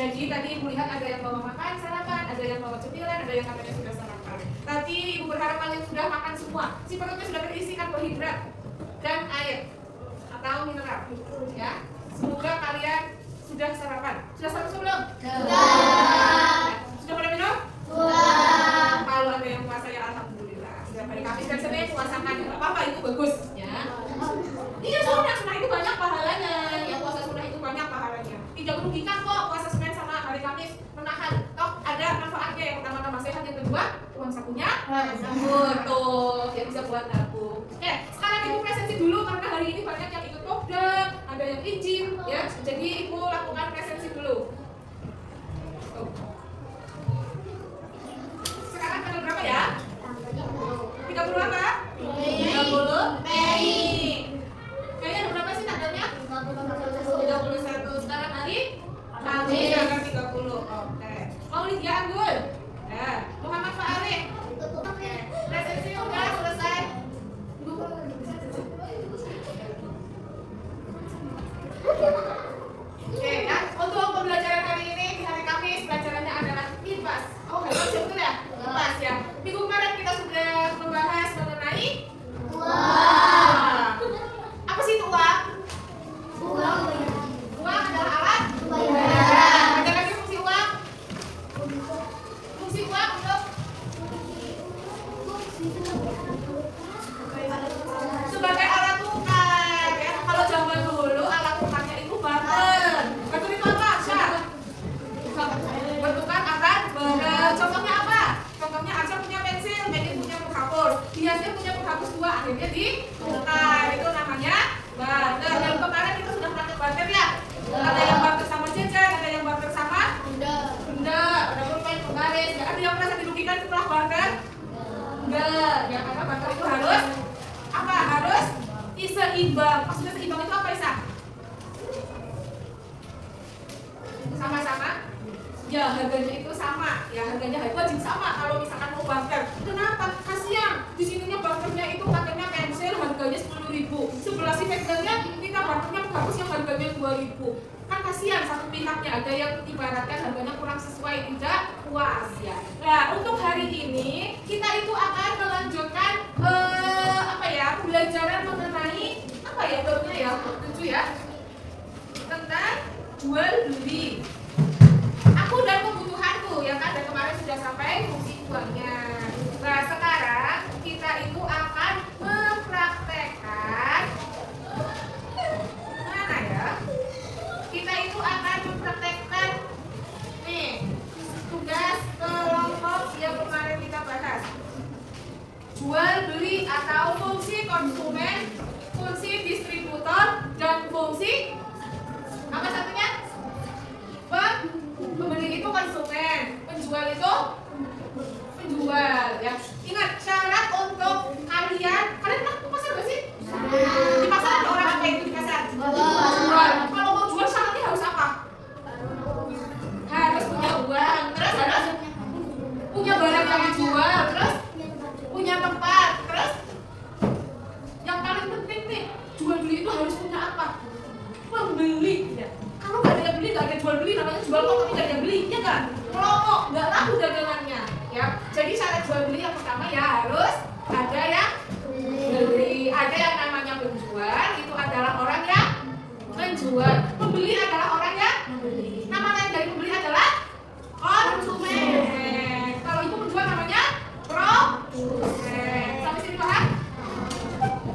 Jadi tadi Ibu lihat ada yang bawa makan sarapan, ada yang bawa cemilan, ada yang katanya sudah sarapan. Tadi Ibu berharap kalian sudah makan semua. Si perutnya sudah terisi karbohidrat dan air atau mineral. Ya, semoga kalian sudah sarapan. Sudah sarapan belum? Sudah pada minum? Kalau ada yang puasa ya alhamdulillah. Sudah pada Kamis dan Senin puasakan, nggak apa-apa, itu bagus. Ya. Iya, sunnah itu banyak pahalanya. Yang puasa sunnah itu banyak pahalanya. Tidak merugikan kok puasa Senin sama hari Kamis, menahan. Toh ada manfaatnya, yang pertama tambah sehat, yang kedua uang sakunya sahur tuh, yang bisa buat nabung. Oke, sekarang Ibu presensi dulu karena hari ini banyak yang ikut program, ada yang izin, ya. Jadi Ibu lakukan presensi dulu. Sekarang tanggal berapa ya? 30 apa? 30 Mei. Kayaknya ada berapa sih tanggalnya? 31. Sekarang hari Kamis tanggal 30. Oke. Mau Lydia Anggul? Ya. Muhammad Fa'arif? Presensi udah selesai. Oke, ya. Untuk pembelajaran kali ini di hari Kamis pelajarannya adalah IPAS. Oh, betul ya? IPAS ya. Minggu kemarin kita sudah membahas mengenai uang. Apa sih itu uang? Uang adalah alat pembayaran. Ada lagi fungsi uang? Fungsi uang untuk sebagai alat tukar ya. Kalau zaman dulu alat tukarnya itu barter. Barter itu apa? Syah? Bertukar antar barang. Contohnya apa? Contohnya Arsyad punya pensil, Medin punya penghapus. Biasanya punya penghapus 2, akhirnya ditukar. Itu namanya barter. Yang kemarin kita sudah praktek barter ya. Ada yang barter sama jajan, ada yang barter sama benda, ada pulpen, penggaris. Ada yang merasa dirugikan setelah barter? Enggak, ya karena barter itu harus apa? Harus seimbang. Maksudnya seimbang itu apa, Isa? Sama-sama? Ya, harganya itu sama. Ya, harganya wajib sama kalau misalkan mau barter. Kenapa? Kasihan. Di sininya barternya itu katanya pensil harganya 10.000. Sebelah si pensilnya kita barternya penghapus yang harganya 2.000. Kan kasihan satu pihaknya, ada yang ibaratkan harganya kurang sesuai, tidak puas ya. Nah, untuk hari ini kita itu akan melanjutkan pembelajaran mengenai apa ya babnya ya? 7 ya. Tentang jual beli. Aku dan kebutuhanku ya kan, dan kemarin sudah sampai fungsi uangnya. Nah, sekarang kita itu akan mempraktekkan mana ya? Kita itu akan mempraktekkan nih tugas kelompok yang kemarin kita bahas. Jual beli atau fungsi konsumen, fungsi distributor, dan fungsi apa satunya? Pembeli itu konsumen, penjual itu penjual ya. Ingat syarat untuk kalian pernah ke pasar gak sih? Di pasar ada orang apa itu di pasar? Jual. Kalau mau jual syaratnya harus apa? Harus punya uang, terus harus punya barang yang dijual, terus punya tempat, terus yang paling penting nih, jual beli itu harus punya apa? Pembeli ya. Kalau nggak ada yang beli, nggak ada jual beli, namanya jual kok tapi nggak ada yang beli, ya kan? Promo, nggak laku dagangannya, ya. Jadi syarat jual beli yang pertama ya harus ada yang beli, ada yang namanya penjual, itu adalah orang yang menjual. Pembeli adalah orang yang membeli. Nama lain dari pembeli adalah konsumen. Kalau itu penjual namanya produsen. Sampai sini paham?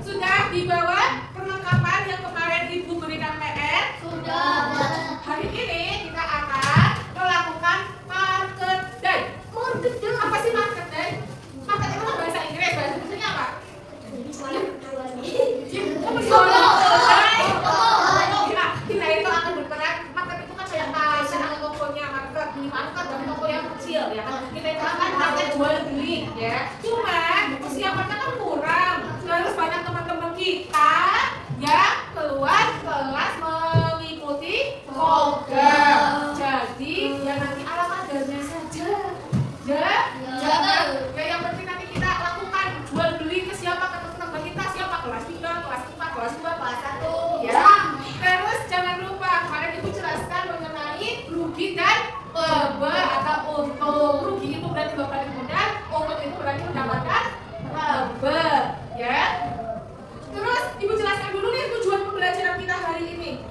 Sudah di bawah perlengkapan yang kemarin Ibu berikan PR? Sudah. Hari ini kita akan melakukan market day. Apa sih market day? Market itu bahasa Inggris.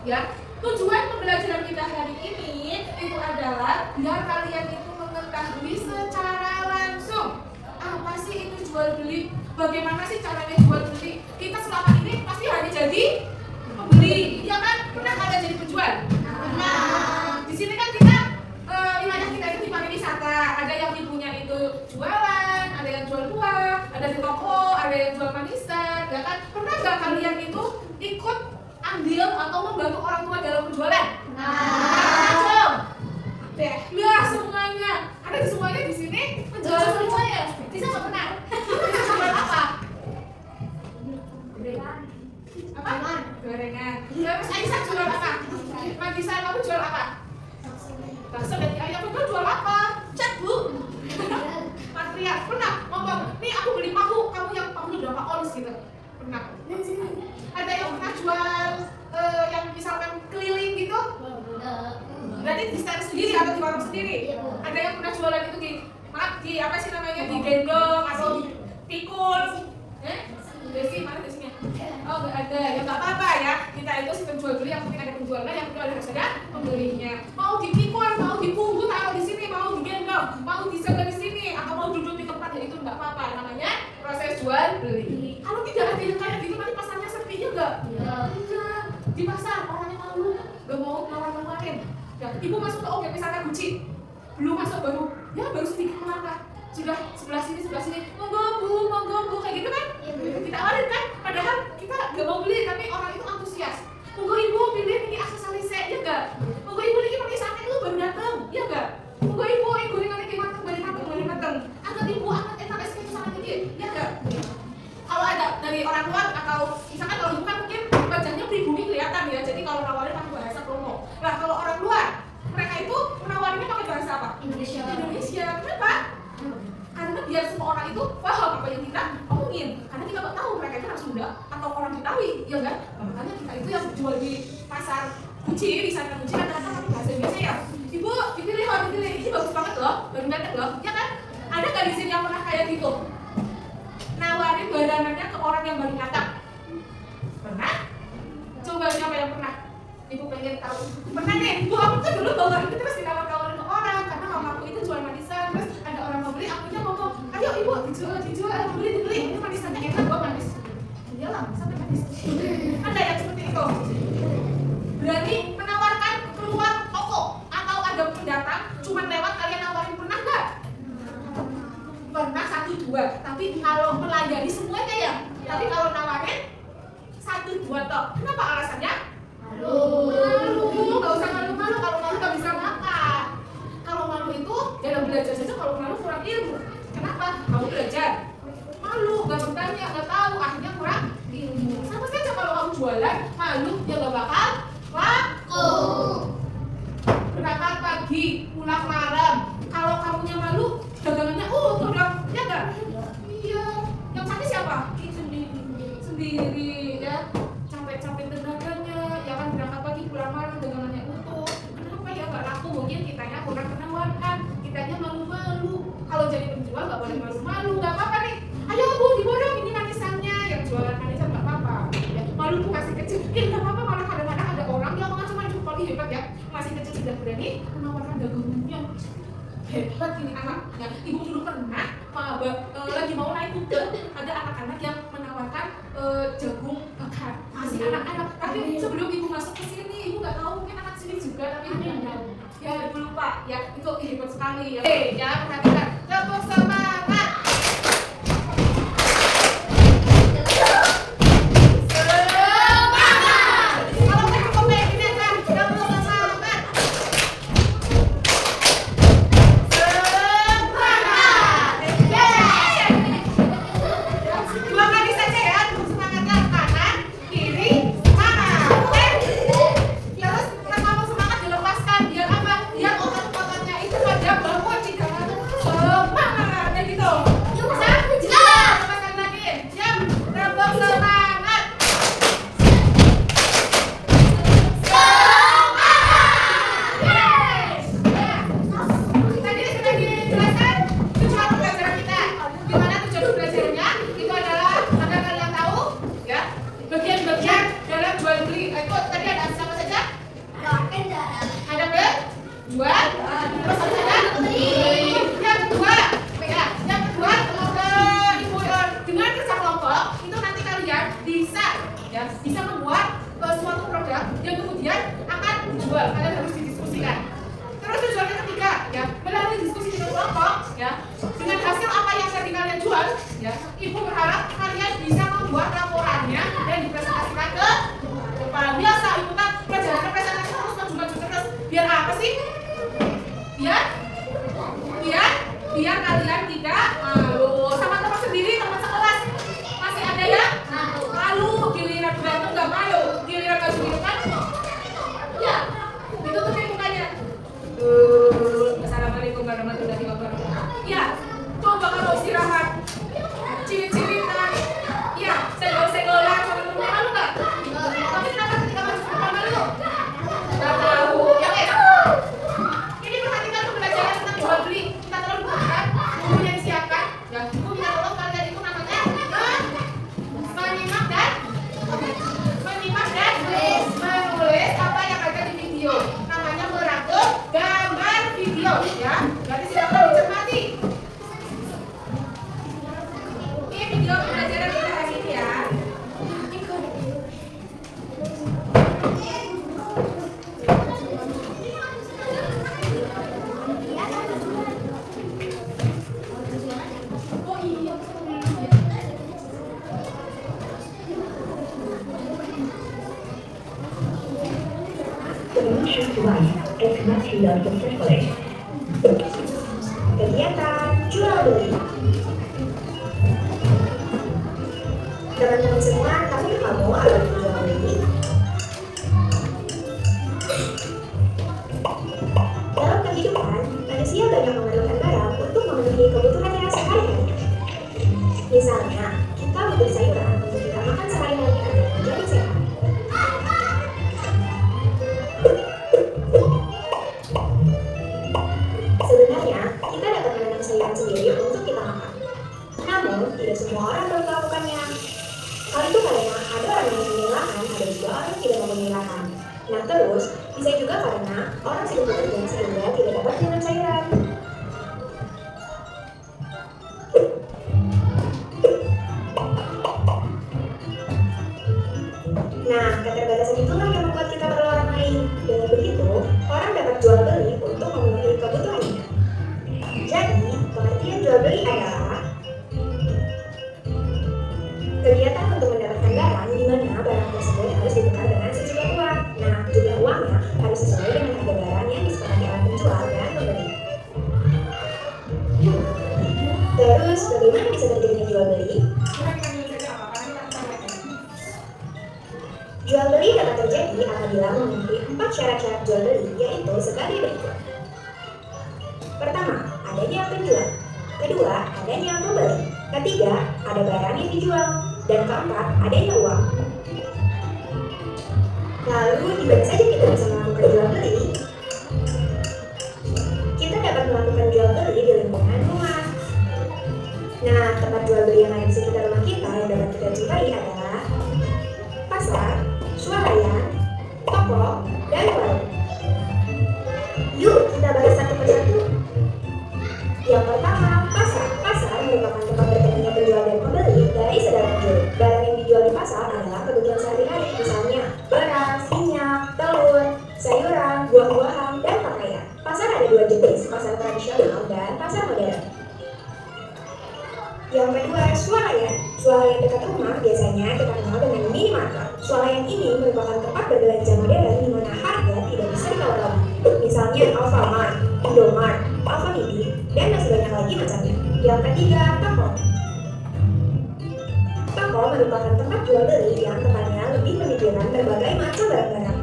Ya, tujuan pembelajaran kita hari ini itu adalah biar kalian itu mengetahui secara langsung apa sih itu jual beli, bagaimana sih caranya jual beli. Kita selama ini pasti hanya jadi pembeli, ya kan? Pernah ada jadi penjual? Pernah. Di sini kan kita wilayah kita itu di pariwisata, ada yang ibunya itu jualan, ada yang jual buah, ada di toko, ada yang jual manisan, ya kan? Pernah nggak kalian itu ikut ambil atau membantu orang tua dalam penjualan? Nah, deh, ya semuanya. Ada di semuanya di sini penjual semuanya. Bisa nggak pernah? Jual apa? Apa? Gorengan. Terus Aisyah jual apa? Magisa, kamu jual apa? Bakso dan ayam. Kamu jual apa? Cat, Bu. Patria, pernah ngomong, nih aku beli paku, kamu yang paku berapa ons gitu? Pernah. Ada yang pernah jual yang misalkan keliling gitu? Berarti di stand sendiri atau di warung sendiri? Ada yang pernah jualan itu di apa sih namanya, di gendong atau di pikul? Desi, mana Desinya? Oh nggak ada, ya nggak apa-apa ya. Kita itu sistem jual beli, yang penting ada penjualnya, yang penting ada harus ada pembelinya. Mau dipikul, mau dipunggut, taruh di sini, mau digendong, mau disegar di sini, atau mau duduk di tempat, ya itu nggak apa-apa. Namanya proses jual beli. Kalau tidak ada yang kayak gitu, nanti pasarnya sepi ya nggak? Enggak. Di pasar orangnya malu, nggak mau nawar-nawarin. Ya, ibu masuk ke objek wisata Gucci, belum masuk baru sedikit melangkah. Sudah sebelah sini, monggo bu, kayak gitu kan? Kita awarin kan? Padahal kita nggak mau beli, tapi orang itu antusias. Monggo ibu pilih ini aksesorisnya, ya nggak? Monggo ibu ini pakai sate lu baru dateng, ya nggak? Monggo ibu ini gorengan ini mateng. Angkat ibu, angkat enak es krim sama dikit, ya nggak? Kalau ada dari orang luar atau misalkan kalau ibu kan mungkin wajahnya pribumi kelihatan ya, jadi kalau nawarin pakai bahasa promo. Nah kalau orang luar, mereka itu menawarinnya pakai bahasa apa? Indonesia. Kenapa? Karena biar semua orang itu paham apa yang kita omongin. Karena kita nggak tahu mereka itu orang Sunda atau orang Betawi, ya kan? Makanya kita itu yang jual di pasar Gucci, di sana Gucci kata-kata pakai bahasa Indonesia ya. Ibu, dipilih, ini bagus banget loh, baru datang loh, ya kan? Ada nggak di sini yang pernah kayak gitu? Nawarin badanannya ke orang yang baru datang? Pernah? Coba siapa yang pernah? Ibu pengen tahu. Pernah nih, Bu, aku tuh dulu bawa itu terus ditawar-tawarin ke orang karena mamaku itu jual manisan, terus ada orang mau beli, akunya ngomong, ayo ibu dijual, dibeli, ini manisannya enak, gua manis. Iyalah, sampai manis. Ada yang seperti itu. Berani menawarkan keluar toko atau ada pendatang, cuma lewat kalian nawarin, pernah nggak? Pernah 1-2, tapi kalau melayani semuanya ya. Tapi kalau nawarin 1-2 tok. Kenapa alasannya? Malu, nggak usah malu-malu. Kalau malu nggak bisa makan. Kalau malu itu dalam belajar saja, kalau malu kurang ilmu. Kenapa? Kamu belajar malu, nggak bertanya, nggak tahu, akhirnya kurang ilmu. Sama saja kalau kamu jualan malu, ya nggak bakal laku. Berangkat pagi, pulang malam. Kalau kamunya malu, dagangannya udah, ya nggak? Iya. Yang sakit siapa? Sendiri ya. Capek-capek tenaganya, ya kan, berangkat pagi pulang malam dagangannya utuh. Kenapa ya nggak laku? Mungkin kitanya kurang penawaran, kitanya malu-malu. Kalau jadi penjual nggak boleh malu-malu, nggak apa-apa nih. Ayo bu, dibodong ini manisannya. Yang jualan manisan nggak apa-apa. Ya, malu tuh masih kecil. Nggak apa-apa, malah kadang-kadang ada orang yang macam-macam paling hebat ya. Masih kecil sudah berani menawarkan dagangannya. Hebat ini anaknya. Ibu dulu pernah lagi mau naik kuda, ada anak-anak yang menawarkan jagung bakar. Masih anak-anak, tapi sebelum ibu masuk ke sini, ibu nggak tahu, mungkin anak sini juga, tapi ibu nggak tahu. Ya ibu lupa, ya itu hebat sekali ya. Ya perhatikan, tepuk semangat. ya bisa membuat suatu produk yang kemudian akan dijual. Kalian harus didiskusikan. Terus tujuan yang ketiga, ya melalui diskusi dengan kelompok, ya dengan hasil apa yang tadi kalian jual, ya ibu berharap kalian bisa membuat laporannya dan dipresentasikan ke kepala. Biasa ibu kan pelajaran presentasi terus maju terus. Biar apa sih? Biar kalian tidak malu sama teman sendiri, teman sekelas. Masih ada ya? Malu, giliran berantem nggak malu, giliran maju di depan, ya ditutupin mukanya. Assalamualaikum warahmatullahi wabarakatuh. Ya, coba kalau istirahat, cirit-ciritan, ya senggol-senggolan sama temen malu nggak? Tapi kenapa ketika maju ke depan malu? Nggak tahu. Ya ini perhatikan pembelajaran tentang jual beli. Kita terlalu bukan bukunya disiapkan. Ya, buku minta tolong kalian itu namanya menyimak dan menulis apa yang ada di video. Namanya merangkum gambar video, ya. Jadi silakan dicermati. Ini video pembelajaran kita hari ini ya. Kegiatan jual beli. Teman-teman semua, tahu kamu apa itu jual beli? Dalam kehidupan, manusia banyak memerlukan barang untuk memenuhi kebutuhannya sehari-hari. Misalnya, kita butuh sayuran untuk kita makan sehari-hari agar menjadi sehat. Sebenarnya, kita dapat menanam sayuran sendiri untuk kita makan. Namun, tidak semua orang dapat melakukannya. Hal itu karena ada orang yang mempunyai lahan, ada juga orang yang tidak mempunyai lahan. Nah terus, bisa juga karena orang sibuk bekerja sehingga tidak dapat menanam sayuran. Nah, keterbatasan itulah yang membuat kita perlu orang lain. Dengan begitu, orang dapat jual beli untuk memenuhi kebutuhannya. Jadi, pengertian jual beli adalah kegiatan untuk mendapatkan barang di mana barang tersebut harus ditukar dengan sejumlah uang. Nah, jumlah uangnya harus sesuai dengan harga barang yang disepakati oleh penjual dan pembeli. Terus, bagaimana bisa terjadinya jual beli? Jual beli dapat terjadi apabila memenuhi 4 syarat-syarat jual beli, yaitu sebagai berikut. Pertama, adanya penjual. Kedua, adanya pembeli. Ketiga, ada barang yang dijual. Dan keempat, adanya uang. Lalu, di mana saja kita bisa melakukan jual beli? Kita dapat melakukan jual beli di lingkungan rumah. Nah, tempat jual beli yang ada di sekitar rumah kita yang dapat kita jumpai adalah pasar, swalayan, toko, dan warung. Yuk, kita bahas satu persatu. Yang pertama, pasar. Pasar merupakan tempat bertemunya penjual dan pembeli dari segala penjuru. Barang yang dijual di pasar adalah kebutuhan sehari-hari, misalnya beras, minyak, telur, sayuran, buah-buahan, dan pakaian. Pasar ada dua jenis, pasar tradisional dan pasar modern. Yang kedua, swalayan. Swalayan dekat rumah biasanya kita kenal dengan minimarket. Swalayan ini merupakan tempat berbelanja modern di mana harga tidak bisa ditawar-tawar. Misalnya Alfamart, Indomart, Alfamidi, dan masih banyak lagi macamnya. Yang ketiga, toko. Toko merupakan tempat jual beli yang tempatnya lebih menyediakan berbagai macam barang-barang.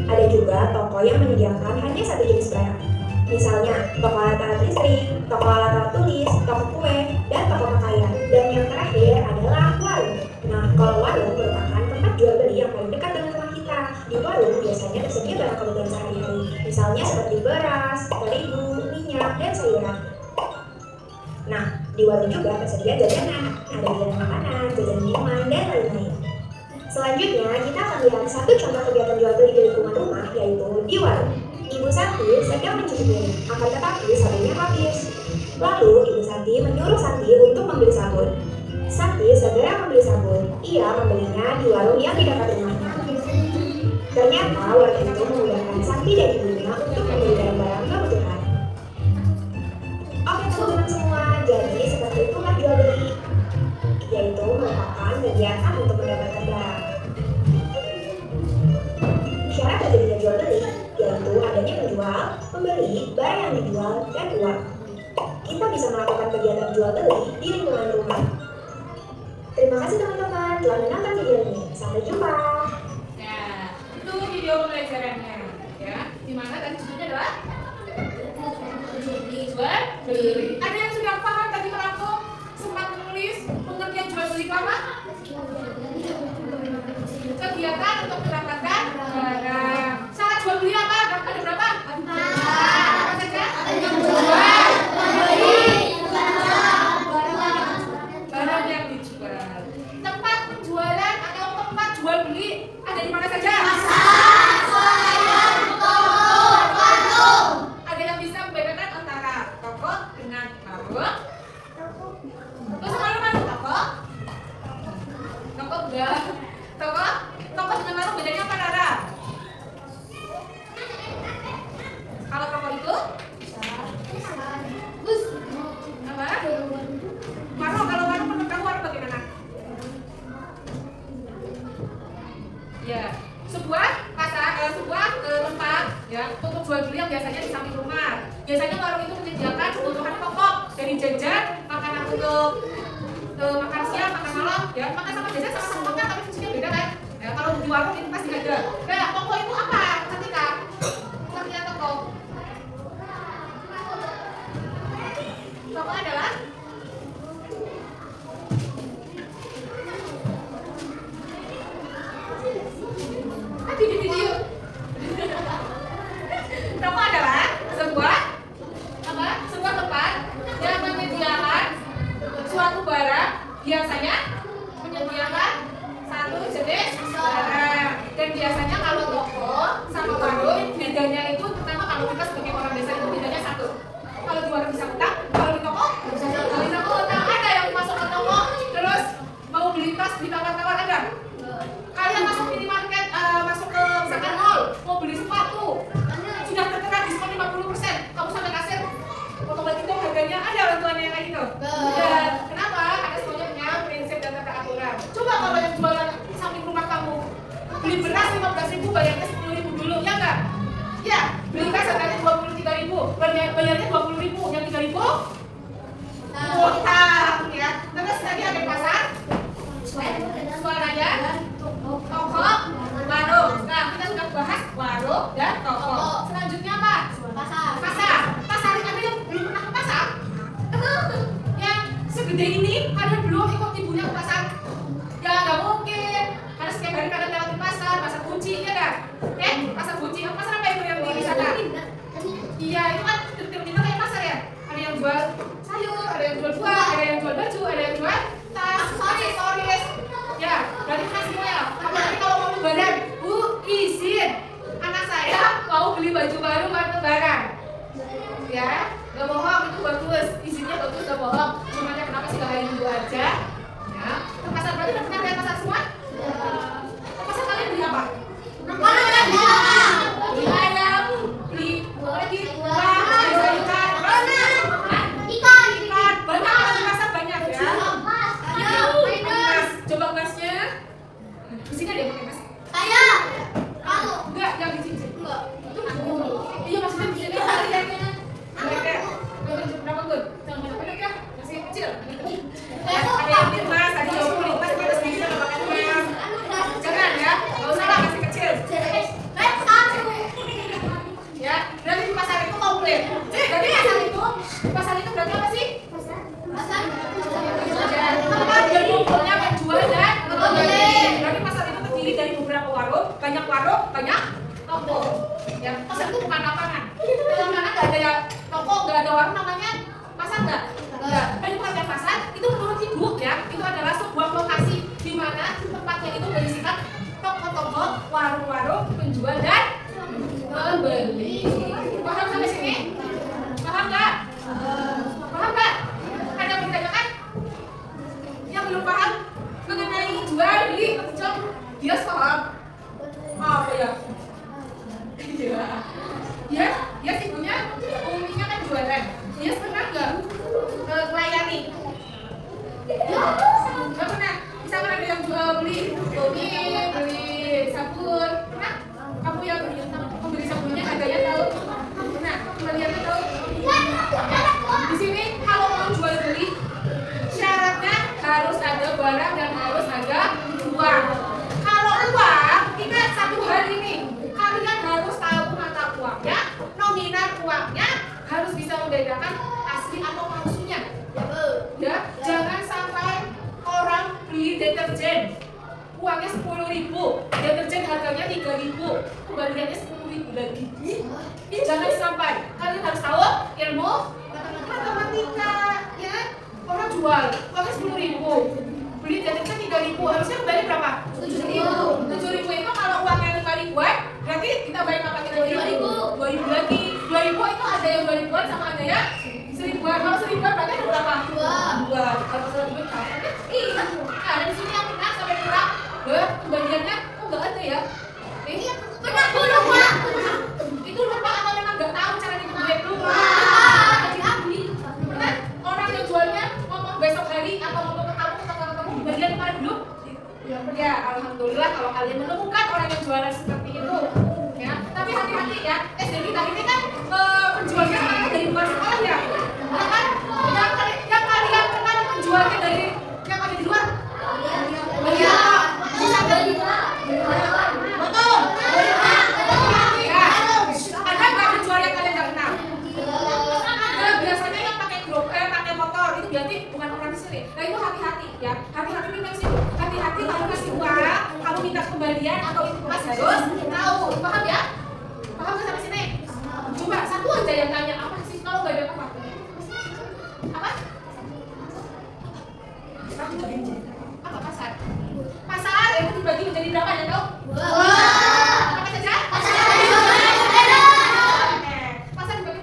Ada juga toko yang menyediakan hanya satu jenis barang. Misalnya, toko alat-alat listrik, toko alat-alat tulis, toko kue, dan toko pakaian. Dan yang terakhir adalah warung. Nah, kalau warung merupakan tempat jual beli yang paling dekat dengan rumah kita. Di warung biasanya tersedia barang kebutuhan sehari-hari. Misalnya seperti beras, terigu, minyak, dan sayuran. Nah, di warung juga tersedia jajanan. Ada jajanan makanan, jajanan minuman, dan lain-lain. Selanjutnya, kita akan lihat satu contoh kegiatan jual beli di lingkungan rumah, yaitu di warung. Ibu Santi sedang mencuci piring, akan tetapi sabunnya habis. Lalu Ibu Santi menyuruh Santi untuk membeli sabun. Sakti segera membeli sabun. Ia membelinya di warung yang di dekat rumahnya. Ternyata warung itu memudahkan Sakti dan ibunya untuk membeli barang-barang kebutuhan. Oke teman-teman semua, jadi seperti itulah jual beli, yaitu merupakan kegiatan untuk mendapatkan barang. Syarat terjadinya jual beli yaitu adanya penjual, pembeli, barang yang dijual, dan uang. Kita bisa melakukan kegiatan jual beli di lingkungan rumah. Terima kasih teman-teman telah menonton video ini. Sampai jumpa. Nah, itu video pembelajarannya, ya. Dimana tadi judulnya adalah jual beli. Ada yang sudah paham tadi merangkum, sempat menulis pengertian jual beli apa? Kegiatan untuk mendapatkan barang. Syarat jual beli apa? Ada berapa? Apa saja? Jual, beli, barang yang dijual. Tempat penjualan atau tempat jual beli ada di mana saja? Ada yang bisa membedakan antara toko dengan warung? Terus mana toko? Toko enggak. Toko dengan warung bedanya apa, Rara? Kalau toko itu apa? Warung, kalau warung menurut kamu warung bagaimana? Ya, sebuah pasar, sebuah tempat ya untuk jual beli yang biasanya di samping rumah. Biasanya warung itu menyediakan kebutuhan pokok dari jajan, makanan untuk makan siang, makan malam, ya makan sama jajan sama makan tapi fungsinya beda kan? Ya, kalau di warung itu pasti ada. Nah, toko itu apa? Ketika pengertian toko. Toko adalah di video. Toko adalah sebuah apa? Sebuah tempat yang menyediakan suatu barang, biasanya menyediakan satu jenis barang. Dan biasanya kalau toko sama warung bedanya itu, pertama kalau kita sebagai orang desa itu bedanya satu. Kalau di warung bisa utang, kalau di toko bisa utang. Ada yang masuk ke toko terus mau beli tas ditawar-tawar, ada? Kalian masuk minimarket, masuk ke misalkan mall, mau beli sepatu, sudah tertera diskon 50%, kamu sampai kasir, potong balik itu harganya, ada orang tuanya yang kayak gitu? Ya, kenapa? Ada semuanya punya prinsip dan tata aturan. Coba kalau yang jualan samping rumah kamu, beli beras 15.000, bayarnya 10.000 dulu, ya enggak? Ya, beli beras harganya 23.000, bayarnya 20.000, yang 3.000 utang, ya. Terus tadi ada pasar, suaranya toko, warung. Nah, kita sudah bahas warung dan toko. Selanjutnya apa? Pasar. Pasar ada yang belum pernah ke pasar? Yang segede ini ada yang belum ikut ibunya ke pasar? Ya nggak mungkin. Karena setiap hari kalian lewat di pasar kunci, ya kan? Pasar kunci. Pasar apa itu yang di sana? Iya, itu kan terminal kayak pasar ya. Ada yang jual sayur, ada yang jual buah, ada yang jual baju, ada yang jual tas, aksesoris. Ya, berarti kan semua ya. Apalagi kalau mau lebaran, Bu, izin anak saya mau beli baju baru buat lebaran. Ya, gak bohong, itu bagus. Izinnya bagus, gak bohong. Cuma kenapa sih gak hari Minggu aja? Ya, ke pasar berarti udah pernah lihat pasar semua? Ke pasar kalian beli apa? Beli ayam, beli lagi buah, beli sayuran, ikan, banyak di pasar banyak ya. Coba gasnya. Di sini ada yang pakai gas? Enggak, yang di sini. Iya, maksudnya di sini mereka berapa gun? Jangan banyak ya, masih kecil. Ada yang di emas, ada yang di emas, ada sendiri nggak pakai emas. Jangan ya, nggak usah lah, masih kecil. Ya, berarti di pasar itu komplit. Jadi pasar itu berarti apa sih? Tempat berkumpulnya penjual dan pembeli. Berarti pasar itu terdiri dari beberapa warung, banyak toko. Ya, pasar itu bukan lapangan. Dalam mana nggak ada ya toko, nggak ada warung, namanya pasar nggak? Nggak. Dan pengertian pasar itu menurut ibu ya, itu adalah sebuah lokasi di mana tempatnya itu berisikan toko-toko, warung-warung, penjual dan pembeli. Paham sampai sini? Paham nggak? Paham nggak? Ada yang bertanya kan? Yang belum paham Dia paham apa ya? Iya. Dia sibuknya umumnya kan jualan. Dia pernah nggak melayani? Nggak pernah. Misalkan ada yang jual beli sabun, pernah? Kamu yang membeli sabunnya harganya tahu? Pernah? Kembaliannya tahu? Di sini kalau mau jual beli syaratnya harus ada barang dan harus ada uang. Kalau uang, ingat satu hal ini, kalian harus tahu mata uangnya, nominal uangnya, harus bisa membedakan asli atau palsunya. Ya, jangan sampai orang beli deterjen, uangnya 10.000, deterjen harganya 3.000, kembaliannya 10.000 lagi. Jangan sampai. Kalian harus tahu ilmu matematika, ya. Orang jual uangnya 10.000, beli deterjen 3.000, harusnya kembali berapa? 7.000. 7.000 itu kalau uangnya 5.000-an, berarti kita bayar apa? Kita 2.000 lagi. 2.000 itu ada yang 2.000-an sama ada yang 1.000-an. Kalau 1.000-an berarti ada berapa? 2. Kalau 1.000 kapan? Iya. Nah, di sini yang pernah sampai kurang, kembaliannya kok nggak ada ya? Ini pernah lupa. Itu lupa atau memang nggak tahu cara dikembalikan? Lupa. Pernah orang yang jualnya ngomong besok hari atau ngomong ketemu kembalian kemarin dulu? Ya, alhamdulillah kalau kalian menemukan orang yang jualan seperti itu, ya. Tapi hati-hati ya. Jadi kita ini kan penjualnya kan dari luar sekolah ya. Nah, kan yang kalian kenal penjualnya dari yang ada di luar. Iya. Bisa dari betul. Ya. Ada nggak penjual yang kalian nggak kenal? Nah, biasanya yang pakai motor itu berarti bukan orang di sini. Nah itu hati-hati ya. Hati-hati nih sih. Hati-hati kalau kasih uang, kamu minta kembalian atau itu mas harus tahu. Paham ya? Paham nggak sampai sini? Coba satu aja yang tanya apa sih kalau nggak ada apa? Apa? Apa pasar? Pasar itu dibagi menjadi berapa ya tahu? Apa saja? Pasar dibagi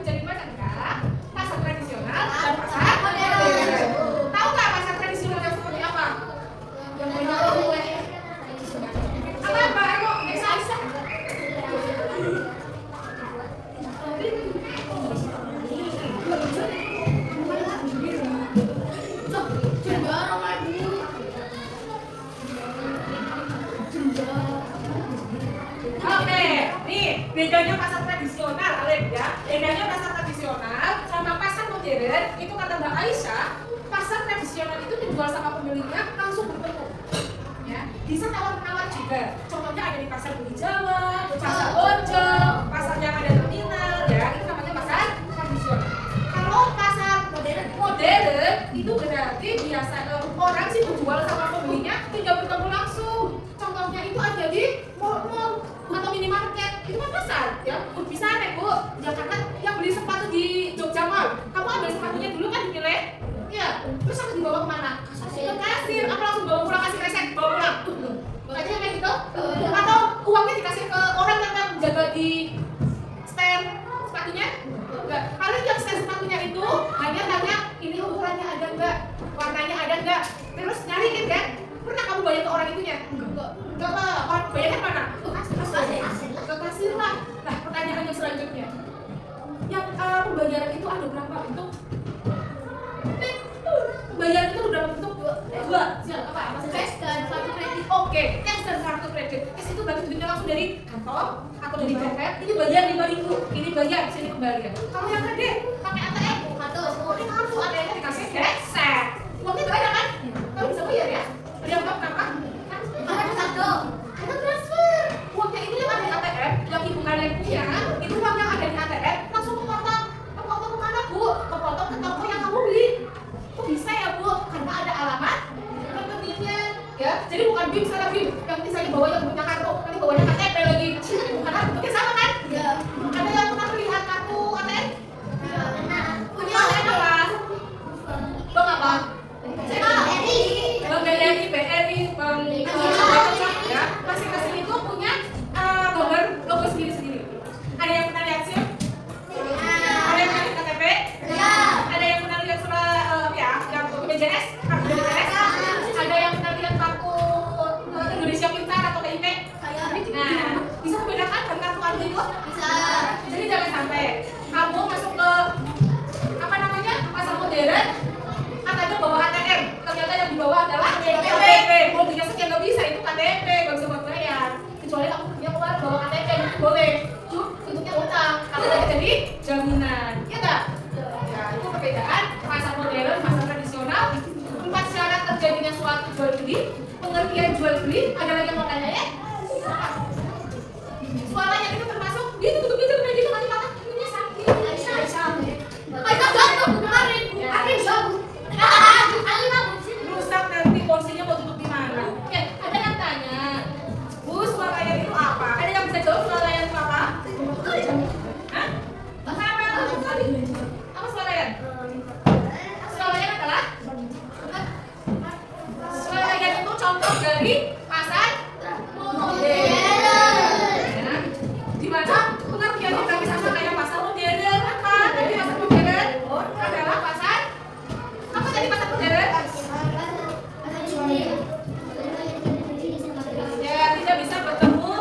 menjadi berapa enggak? Pasar tradisional dan pasar modern. Tahu nggak pasar tradisional yang seperti apa? Yang banyak oleh apa? Ayo, Aisyah. Oke, nih bedanya pasar tradisional, kalian ya. Bedanya pasar tradisional sama pasar modern itu kata Mbak Aisyah, pasar tradisional itu dijual sama pembelinya langsung bertemu. Ya, bisa tawar-menawar juga. Contohnya ada di pasar Bumi Jawa, pasar Bojo, pasar yang ada terminal, ya itu namanya pasar tradisional. Kalau pasar modern itu berarti biasa orang sih menjual sama pembelinya tidak bertemu langsung. Contohnya itu ada di mall atau minimarket, itu kan pasar ya. Bisa nih Bu, Jakarta yang beli sepatu di Jogja Mall, kamu ambil sepatunya dulu kan dinilai, iya. Terus harus dibawa kemana? Ke kasir, apa langsung bawa pulang kasih resep, bawa pulang? Makanya kayak gitu. Atau uangnya dikasih ke orang yang jaga di stand sepatunya? Enggak. Kalian yang stand sepatunya itu hanya tanya ini ukurannya ada enggak, warnanya ada enggak, terus nyariin kan? Pernah kamu bayar ke orang itunya? Enggak apa, orang bayarnya mana? Ke kasir lah. Nah, pertanyaan yang selanjutnya, yang pembayaran itu ada berapa bentuk? Pembayaran itu ada berapa bentuk? Dua. Siapa? Apa saja? Cash dan kartu kredit. Oke, cash dan kartu kredit. Cash itu berarti duitnya langsung dari kantong atau dari dompet. Ini bayar 5.000, ini bayar, sini kembalian. Kalau yang kredit pakai ATM, ini kartu ATM-nya dikasih gesek. Uangnya nggak ada kan? Kamu bisa bayar ya? Bayar berapa? Ada saldo. Ada transfer. Uangnya ini yang ada di ATM, yang ibu kalian punya, itu uang yang ada di ATM langsung kepotong. Kepotong kemana Bu? Kepotong ke toko yang kamu beli. Kok bisa ya Bu? Karena ada alamat rekeningnya. Ya, jadi bukan BIM salah BIM. Yang misalnya bawa yang punya kartu, nanti bawanya KTP lagi. Karena bentuknya sama kan? Iya. Ada yang pernah melihat kartu ATM? Iya. Punya ATM apa? Bang apa? BRI. Bang BRI, BRI, Bang itu? Bisa. Jadi jangan sampai kamu masuk ke apa namanya pasar modern, katanya bawa ATM, ternyata yang dibawa adalah KTP. Mau punya sekian nggak bisa, itu KTP, nggak bisa buat bayar. Kecuali kamu punya keluar bawa KTP, itu boleh. Itu bentuknya utang, kalau tidak jadi jaminan, ya nggak? Ya itu perbedaan pasar modern, pasar tradisional. 4 syarat terjadinya suatu jual beli, pengertian jual beli. Ada lagi yang mau tanya ya? Suaranya itu termasuk gitu nanti makan ini sakit. Ayo jatuh kemarin, akhir jatuh. Rusak nanti porsinya mau tutup di mana? Oke, ada yang tanya, Bu, swalayan itu apa? Ada yang bisa jawab swalayan itu apa? Hah? Apa swalayan? Swalayan adalah? Swalayan itu contoh dari pasar modern. Di mana pengertiannya kami sama kayak pasar modern apa? Jadi pasar modern adalah pasar apa tadi pasar modern? Ya tidak bisa bertemu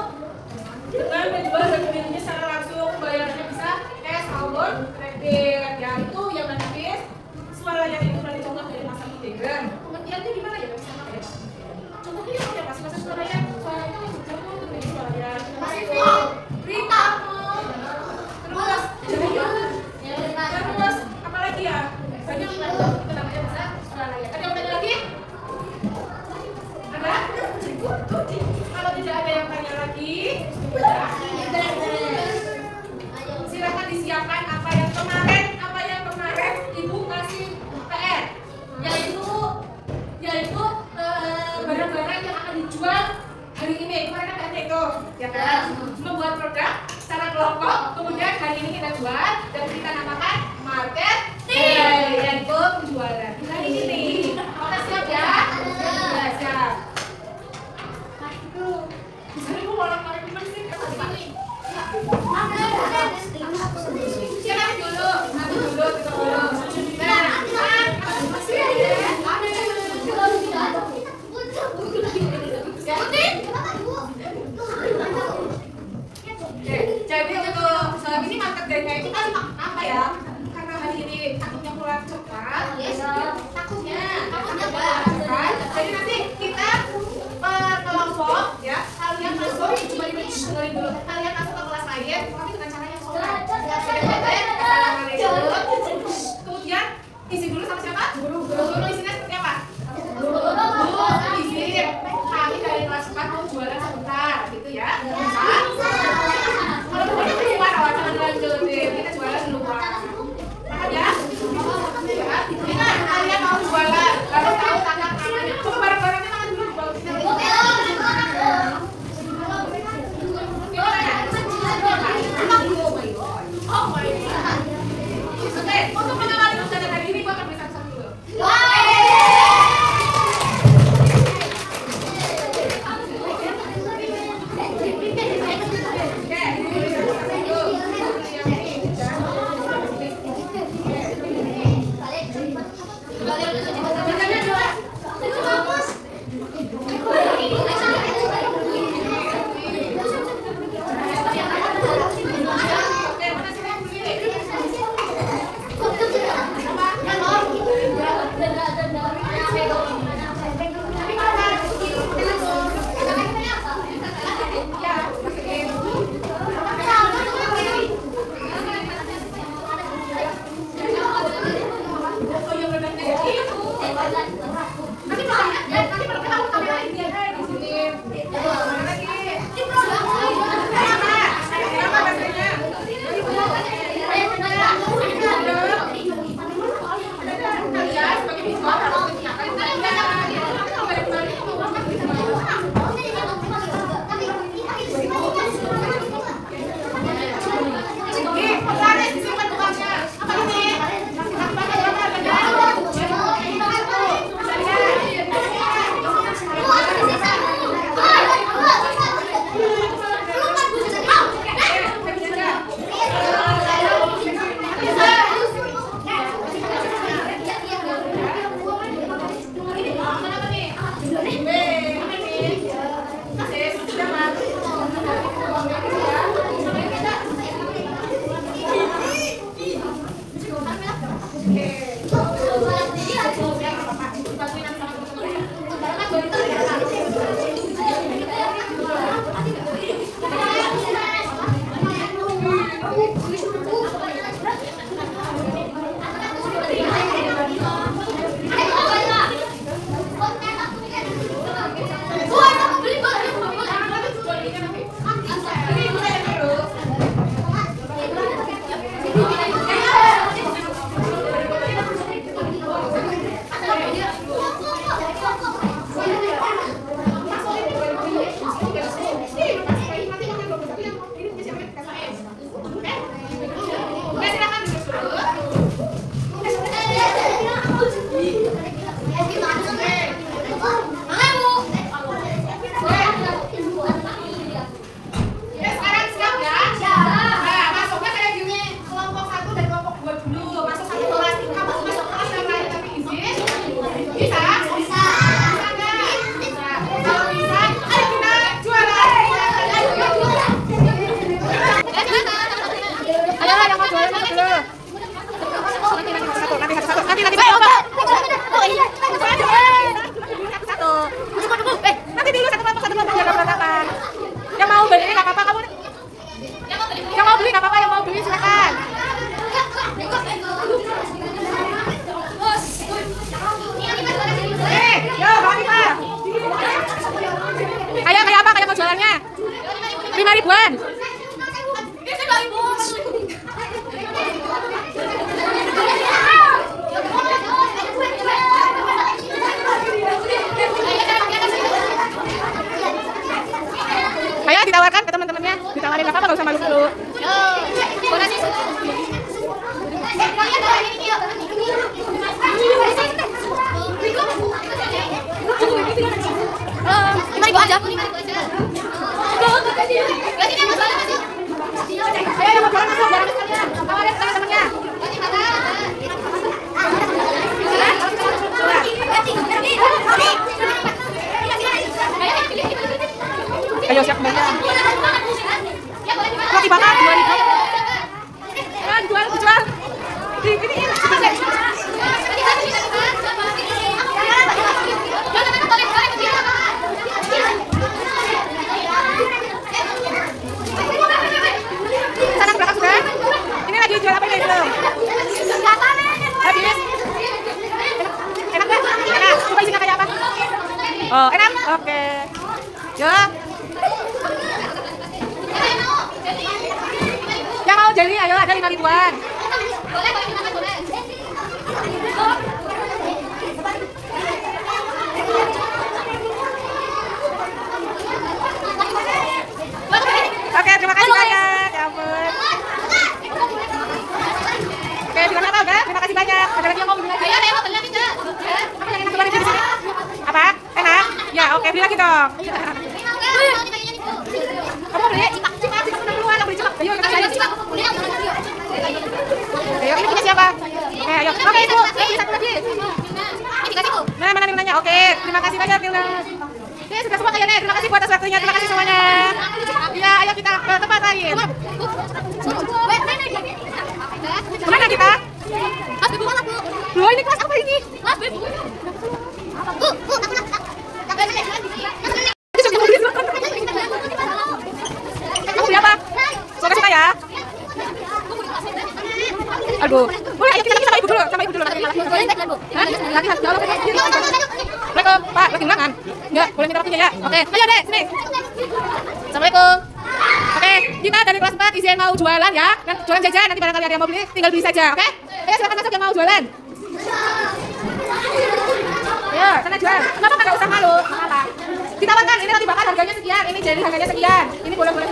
dengan menjual dan membelinya secara langsung, bayarnya bisa cash maupun kredit. Ya itu yang nanti swalayan itu dari contoh dari pasar modern. Pengertiannya gimana ya? Sama ya. Contohnya apa ya? Pasar swalayan. Swalayan itu yang bertemu dengan swalayan. Berita. Terus terus apa lagi ya? Banyak itu namanya pasar swalayan. Ada yang tanya lagi? Ada? Kalau tidak ada yang tanya lagi, silakan disiapkan apa yang kemarin Ibu kasih PR, yaitu barang-barang yang akan dijual hari ini. Kemarin kan ada itu, ya kan? Membuat produk secara kelompok, kemudian hari ini kita jual dan kita namakan marketing, yaitu penjualan. Hari ini, kita siap ya? Ya siap. Misalnya gue orang-orang gimana sih? Siapa dulu? Aku dulu, kita dulu. Masih ada. Jadi untuk saat ini marketingnya itu kan apa ya? Karena hari ini takutnya pulang cepat. Takutnya cepat. Jadi nanti kita kelompok ya, kalian masuk cuma dengerin dulu. Kalian masuk ke kelas lain, tapi dengan cara yang sopan. Kemudian isi dulu sama siapa? Guru isinya seperti apa? Guru izin kami dari kelas 4 mau jualan sebentar, gitu ya. Kalau pokoknya keluar awal jangan lanjutin, kita jualan dulu Pak. Paham ya? Ingat kalian mau jualan, lalu tahu tangan-tangannya. Coba barang-barangnya tangan dulu di bawah kita. Oh my god. Oke, untuk mengawali ujian hari ini gua akan beri satu dulu. 5.000-an. Ayo ditawarkan ke teman-temannya, ditawarin apa nggak usah malu-malu. Ayo yang mau jualan masuk, barang sekalian. Tawarin ke teman-temannya. Ayo siap kembali. Roti bakar 2.000. Jual. Ini. Sana berangkat sudah? Ini lagi jual apa ini belum? Habis? Enak nggak? Enak. Coba isinya kayak apa? Oh, enak? Oke. Ya. Yang mau jadi, ayo ada 5.000-an. Oke, terima kasih banyak. Ya ampun. Oke, bilang apa udah? Terima kasih banyak. Ada lagi yang mau beli lagi? Apa yang enak kemarin di sini? Apa? Enak? Ya, oke, beli lagi dong. Kamu beli? Cipak udah keluar, beli cipak. Ayo, kita beli cipak. Ayo, ini punya siapa? Oke, ayo. Oke, Ibu. Beli satu lagi. Nah, mana nih nanya? Oke, terima kasih banyak, Bilna. Oke, sudah semua kayaknya. Terima kasih buat atas waktunya. Terima kasih semuanya. Ya, ayo kita ke tempat lain. Kemana kita? Loh, ini kelas apa ini? Kamu beli apa? Suka ya? Aduh, boleh ayo kita lagi sama ibu dulu, nanti malah. Hah? Lagi jauh. Assalamualaikum, Pak, lagi ulangan? Enggak, boleh minta waktunya ya? Oke, ayo deh, sini. Assalamualaikum. Oke, kita dari kelas 4 izin mau jualan ya. Jualan jajan, nanti barangkali ada yang mau beli, tinggal beli saja, oke? Ayo silakan masuk yang mau jualan. Ayo, sana jual. Kenapa nggak usah malu? Apa? Ditawarkan, ini roti bakar harganya sekian, ini jadi harganya sekian. Ini boleh-boleh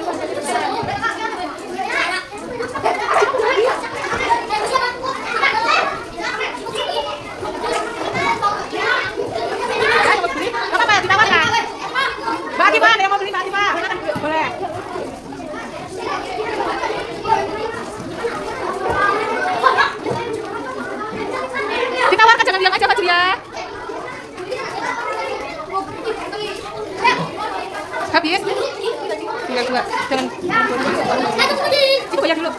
apa ditawarkan? Mbak Atifa, ada yang mau beli Mbak Atifa? Boleh. Ditawarkan, jangan bilang aja Mbak Julia. Habis? Tinggal dua. Jangan. Itu bayar dulu.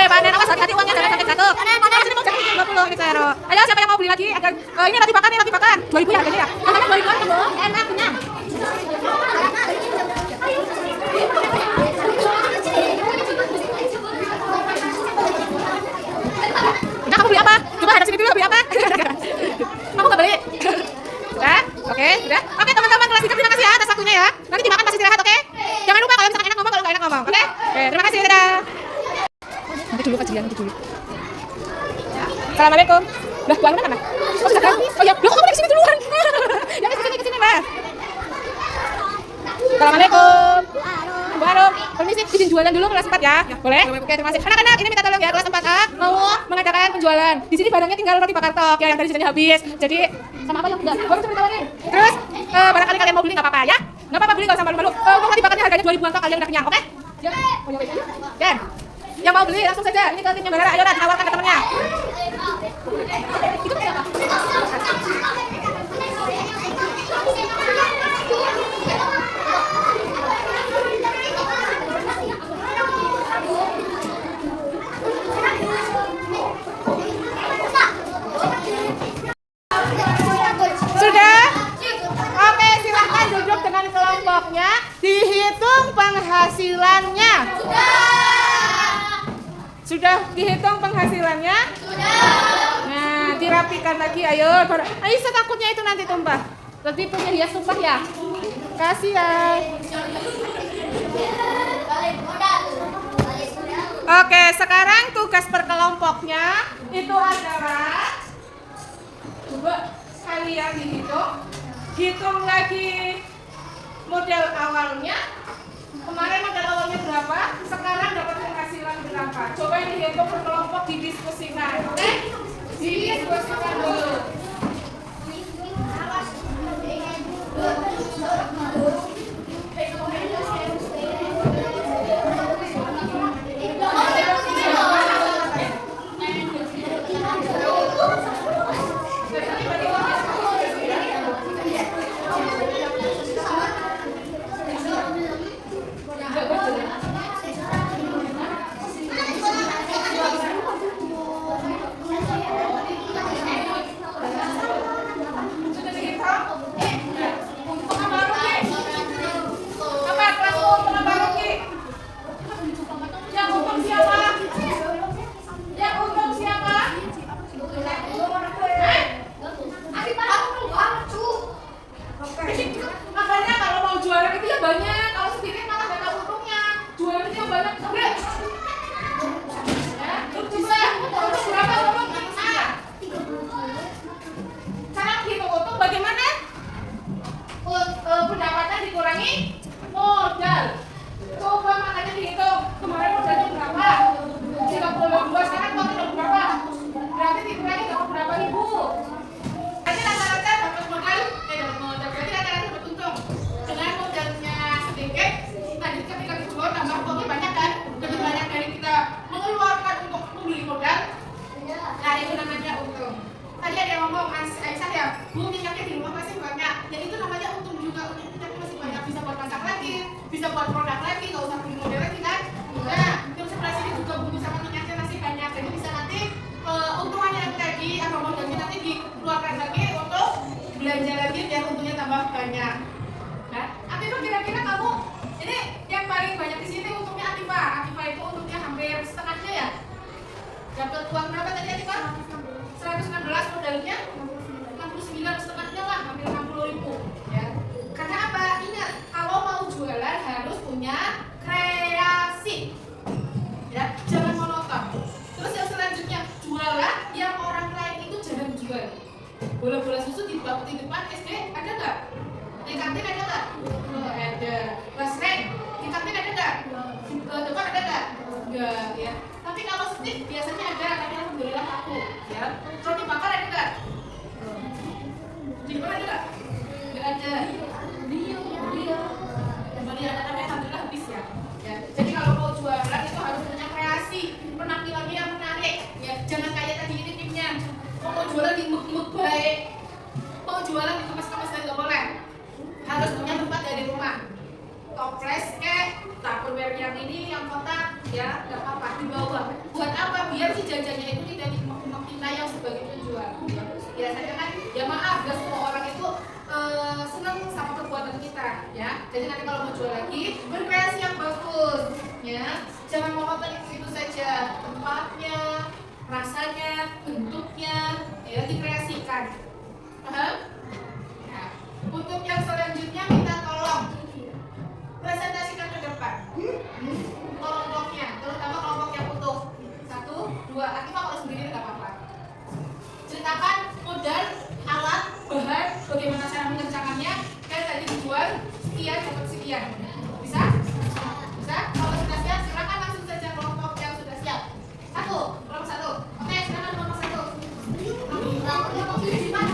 Panen awas hati-hati uangnya jangan sampai jatuh. Sini mau jadi 20 ini Cero. Ayo siapa yang mau beli lagi? Agar ini roti bakar 2.000 ya harganya ya. Harganya 2.000-an kan, Bu? Enak punya. Udah kamu beli apa? Coba hadap sini dulu beli apa? Kamu nggak beli? Udah? Oke, udah. Oke teman-teman kelas 3 terima kasih ya atas waktunya ya. Nanti dimakan pas istirahat, oke? Jangan lupa kalau misalkan enak ngomong, kalau nggak enak ngomong, oke? Oke, terima kasih, dadah. Nanti dulu kajian, nanti dulu. Assalamualaikum. Lah, uangnya mana? Oh, sudah kan? Oh ya, loh kamu dari sini duluan. Ya, kesini, Mbak. Assalamualaikum. Halo. Permisi, izin jualan dulu kelas 4 ya. Boleh? Oke, terima kasih. Anak-anak, ini minta tolong ya kelas 4A mau mengadakan penjualan. Di sini barangnya tinggal roti bakar tok ya, yang tadi sudah habis. Jadi sama apa yang enggak? Baru coba ditawarin. Terus barangkali kalian mau beli enggak apa-apa ya? Enggak apa-apa beli, enggak usah malu-malu. Roti bakarnya harganya 2.000-an tok, kalian udah kenyang, oke? Ya. Dan yang mau beli langsung saja. Ini ke timnya Mbak Rara. Ayo tawarkan ke temannya. Itu siapa? Sudah? Oke, silahkan duduk dengan kelompoknya. Dihitung penghasilannya. Sudah dihitung penghasilannya? Sudah. Nah, dirapikan lagi. Ayo, ayo setakutnya itu nanti tumpah. Nanti punya hias tumpah ya. Kasih ya. Oke, sekarang tugas berkelompoknya itu adalah coba kalian hitung lagi model awalnya. Kemarin model awalnya berapa? Sekarang dapat penghasilan berapa? Coba dihitung berkelompok, didiskusikan. Oke? Didiskusikan dulu. Pendapatan dikurangi modal. Coba makanya dihitung. Kemarin modalnya berapa? 32, sekarang modal berapa? Berarti dikurangi dapat berapa ribu? Berarti rata-rata dapat modal, berarti rata-rata dapat untung. Dengan modalnya sedikit, tadi ketika dijual tambah uangnya banyak kan? Lebih banyak dari kita mengeluarkan untuk membeli modal. Nah, itu namanya untung. Tadi ada yang ngomong, Aisyah ya, Bu, minyaknya di rumah masih banyak. Ya itu namanya untung juga, untung kita masih banyak, bisa buat masak lagi, bisa buat produk lagi, nggak usah beli model lagi kan. Nah, yang sebelah sini juga butuh sama minyaknya masih banyak, jadi bisa nanti untungannya yang tadi atau modalnya nanti dikeluarkan lagi untuk belanja lagi biar untungnya tambah banyak. Nah, Atifah kira-kira kamu, ini yang paling banyak di sini untungnya Atifah itu untungnya hampir setengahnya ya. Dapat uang berapa tadi Atifah? 116 modalnya 69 setengahnya lah, hampir 60.000 ya. Karena apa? Ingat, kalau mau jualan harus punya kreasi ya, jangan monoton. Terus yang selanjutnya, jualan yang orang lain itu jangan jual. Bola-bola susu di depan SD ada nggak? Di kantin ada nggak? Oh, ada. Basreng di kantin ada nggak? Di depan ada nggak? Enggak ya. Tapi kalau stik biasanya ada, tapi alhamdulillah aku ya. Roti bakar ada nggak? Di depan ada nggak? Nggak ada. Kembali ada, tapi alhamdulillah habis ya. Jadi kalau mau jualan itu harus punya kreasi, penampilannya yang menarik ya. Jangan kayak tadi ini tipnya. Mau jualan di muk-muk baik, mau jualan di kemas-kemas nggak boleh. Harus punya tempat dari rumah. Toples Tupperware yang ini yang kotak ya, nggak apa-apa dibawa. Buat apa? Biar si jajannya itu tidak kita yang sebagai penjual. Biasanya kan ya maaf, gak semua orang itu senang sama perbuatan kita ya. Jadi nanti kalau mau jual lagi berkreasi yang bagus ya. Jangan monoton itu saja, tempatnya, rasanya, bentuknya ya dikreasikan. Paham? Nah, untuk yang selanjutnya minta tolong presentasikan ke depan kelompoknya, terutama kelompok yang utuh 1, 2, Atifah kalau sendiri nggak apa-apa. Ceritakan modal, alat, bahan, bagaimana cara mengerjakannya. Kan tadi dijual sekian dapat sekian. Bisa? Bisa? Kalau sudah siap silakan langsung saja kelompok yang sudah siap. Kelompok 1. Oke, silakan kelompok 1. Kelompok 1 di mana?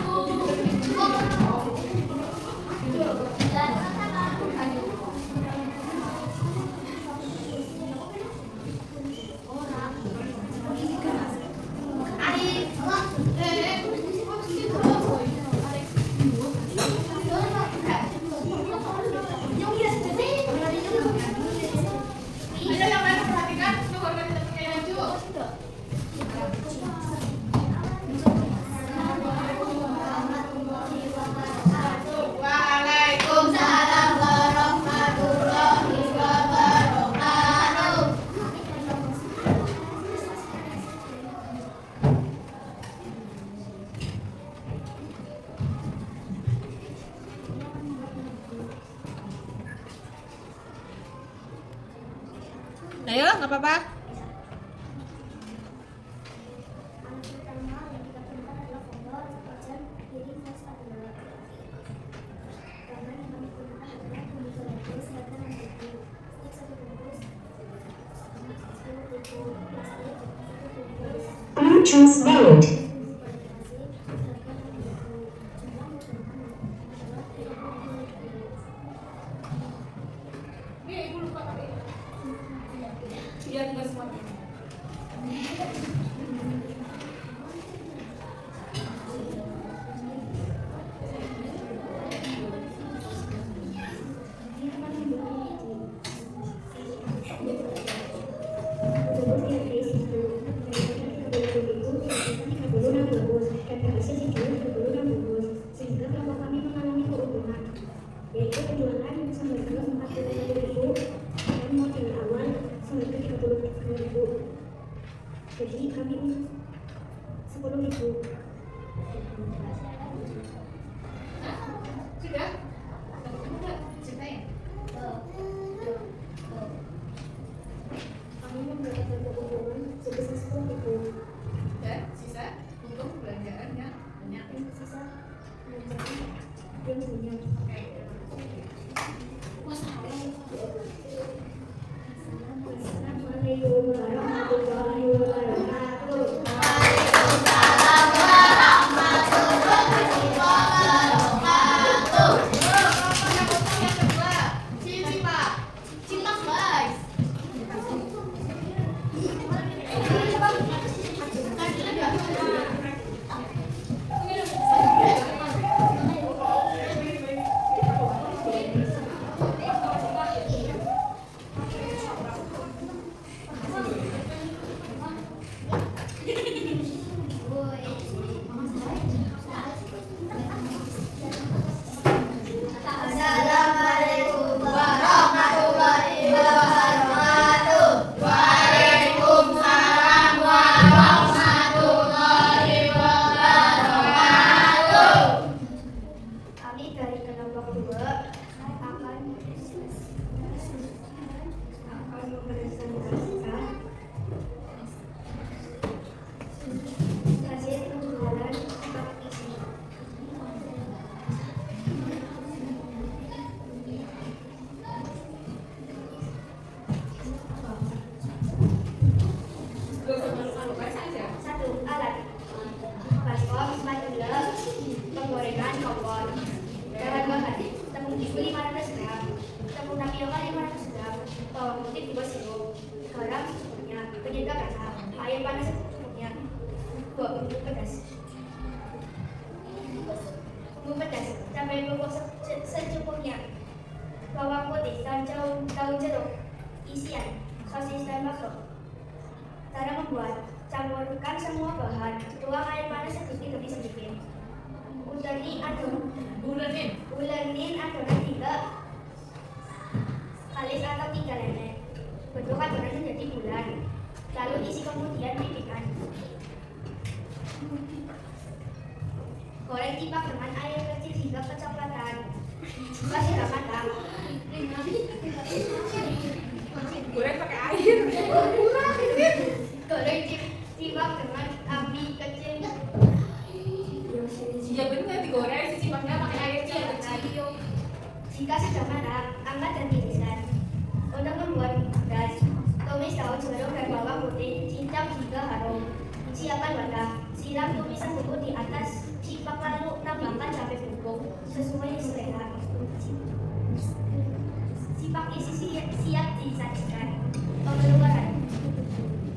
Ayo, nggak apa-apa. Bluetooth mode. Ibu lupa pakai. Biar nggak semua. Yaitu penjualan sampai ke 40.000 dan modal awal sampai ke 30.000. Jadi kami 10.000. Sudah? Ceritain. Kami mendapatkan keuntungan sebesar 10.000. Dan sisa untuk belanjaannya banyak. Yang sisa menjadi yang punya. Assalamualaikum warahmatullahi wabarakatuh. Yang kedua, Cipak. Cipak, guys. Assalamualaikum warahmatullahi wabarakatuh. Waalaikumsalam warahmatullahi wabarakatuh. Kami dari kelompok 2 akan mempresentasikan hasil penjualan praktisi. Satu, alat baskom, spatula, penggorengan, kompor. Bahan-bahan, tepung terigu 500 gram, tepung tapioka 500 gram, bawang putih 2 sirup, garam secukupnya, penyedap rasa, air panas secukupnya, bumbu pedas. Bumbu pedas, cabai bubuk secukupnya, bawang putih, daun jeruk, isian, sosis dan bakso. Cara membuat, campurkan semua bahan, tuang air panas sedikit demi sedikit. Ulenin adonan 3 kalis atau 3 lenek. Bentuk adonan menjadi bulan. Lalu isi kemudian pipihkan. Goreng cipak dengan air kecil hingga kecoklatan. Jika sudah matang, Goreng pakai air. goreng cipak dengan api kecil. Iya benar, digoreng si cipaknya pakai air kecil. Jika sudah matang, angkat dan tiriskan. Untuk membuat beras, tumis daun jeruk dan bawang putih, cincang hingga harum. Siapkan wadah, siram tumisan bubuk di atas cipak lalu tambahkan cabai bubuk sesuai selera. Cipak isi siap disajikan. Pengeluaran: